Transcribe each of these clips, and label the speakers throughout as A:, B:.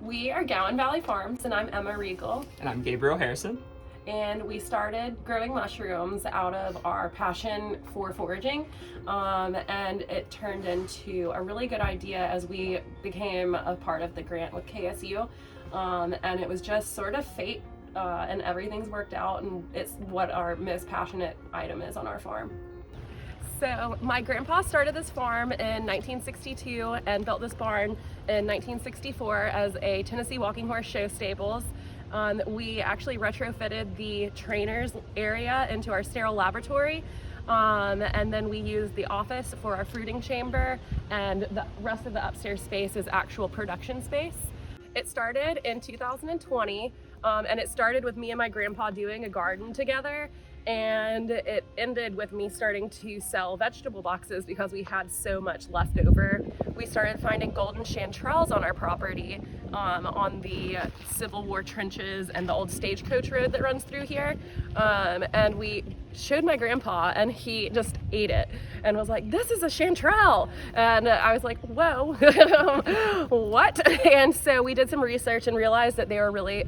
A: We are Gowin Valley Farms, and I'm Emma Regal.
B: And I'm Gabriel Harrison.
A: And we started growing mushrooms out of our passion for foraging, and it turned into a really good idea as we became a part of the grant with KSU, and it was just sort of fate, and everything's worked out, and it's what our most passionate item is on our farm. So my grandpa started this farm in 1962 and built this barn in 1964 as a Tennessee walking horse show stables. We actually retrofitted the trainers area into our sterile laboratory, and then we used the office for our fruiting chamber, and the rest of the upstairs space is actual production space. It started in 2020, and it started with me and my grandpa doing a garden together, and it ended with me starting to sell vegetable boxes because we had so much left over. We started finding golden chanterelles on our property, on the Civil War trenches and the old stagecoach road that runs through here, and we showed my grandpa, and he just ate it and was like, "This is a chanterelle," and I was like, "Whoa." What? And so we did some research and realized that they were really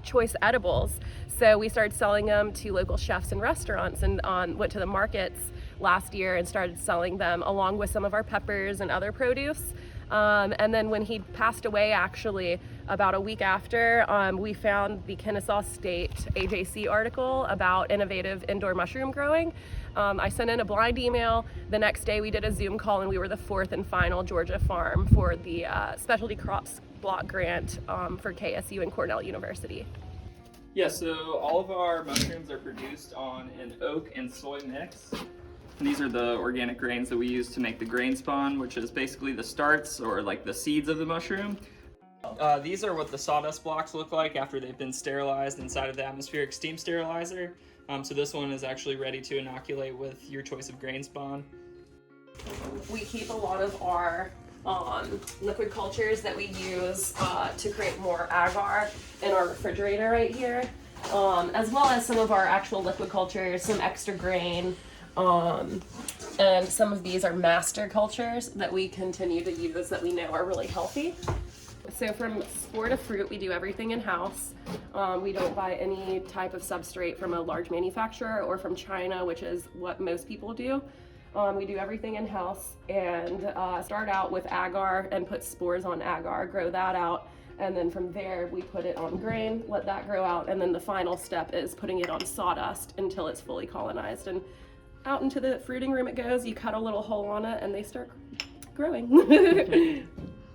A: choice edibles. So we started selling them to local chefs and restaurants, and went to the markets last year and started selling them along with some of our peppers and other produce. And then when he passed away, actually, about a week after, we found the Kennesaw State AJC article about innovative indoor mushroom growing. I sent in a blind email. The next day we did a Zoom call, and we were the fourth and final Georgia farm for the Specialty Crops Block Grant for KSU and Cornell University.
B: Yeah, so all of our mushrooms are produced on an oak and soy mix. And these are the organic grains that we use to make the grain spawn, which is basically the starts or like the seeds of the mushroom. These are what the sawdust blocks look like after they've been sterilized inside of the atmospheric steam sterilizer. So this one is actually ready to inoculate with your choice of grain spawn.
A: We keep a lot of our liquid cultures that we use to create more agar in our refrigerator right here, as well as some of our actual liquid cultures, some extra grain, and some of these are master cultures that we continue to use that we know are really healthy. So from spore to fruit, we do everything in-house. We don't buy any type of substrate from a large manufacturer or from China, which is what most people do. We do everything in-house and start out with agar and put spores on agar, grow that out, and then from there we put it on grain, let that grow out, and then the final step is putting it on sawdust until it's fully colonized. And out into the fruiting room it goes. You cut a little hole on it and they start growing.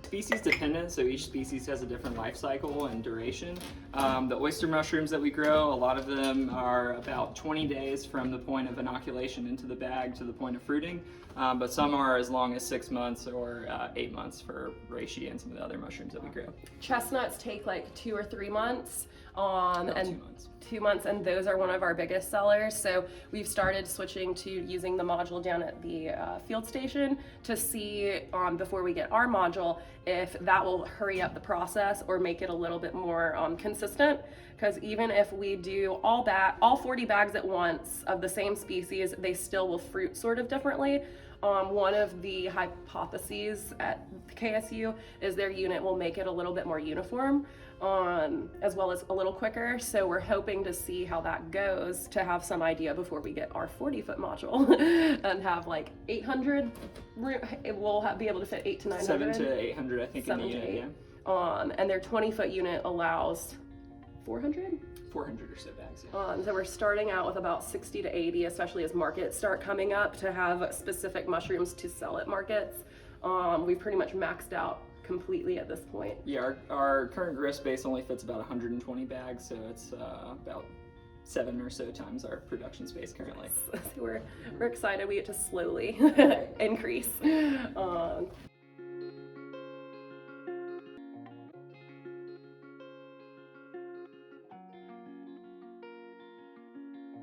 B: Species dependent, so each species has a different life cycle and duration. The oyster mushrooms that we grow, a lot of them are about 20 days from the point of inoculation into the bag to the point of fruiting, but some are as long as 6 months or 8 months for reishi and some of the other mushrooms that we grow.
A: Chestnuts take like 2 or 3 months.
B: About 2 months.
A: 2 months, and those are one of our biggest sellers. So we've started switching to using the module down at the field station to see before we get our module if that will hurry up the process or make it a little bit more consistent. Because even if we do all 40 bags at once of the same species, they still will fruit sort of differently. One of the hypotheses at KSU is their unit will make it a little bit more uniform, as well as a little quicker. So we're hoping to see how that goes to have some idea before we get our 40-foot module and have like 800. We'll be able to fit 800 to 900.
B: 700 to 800, I think, in the unit, yeah.
A: And their 20-foot unit allows 400?
B: 400 or so bags, yeah.
A: So we're starting out with about 60 to 80, especially as markets start coming up to have specific mushrooms to sell at markets. We've pretty much maxed out completely at this point.
B: Yeah, our current grow space only fits about 120 bags, so it's about 7 or so times our production space currently.
A: So we're excited. We get to slowly increase.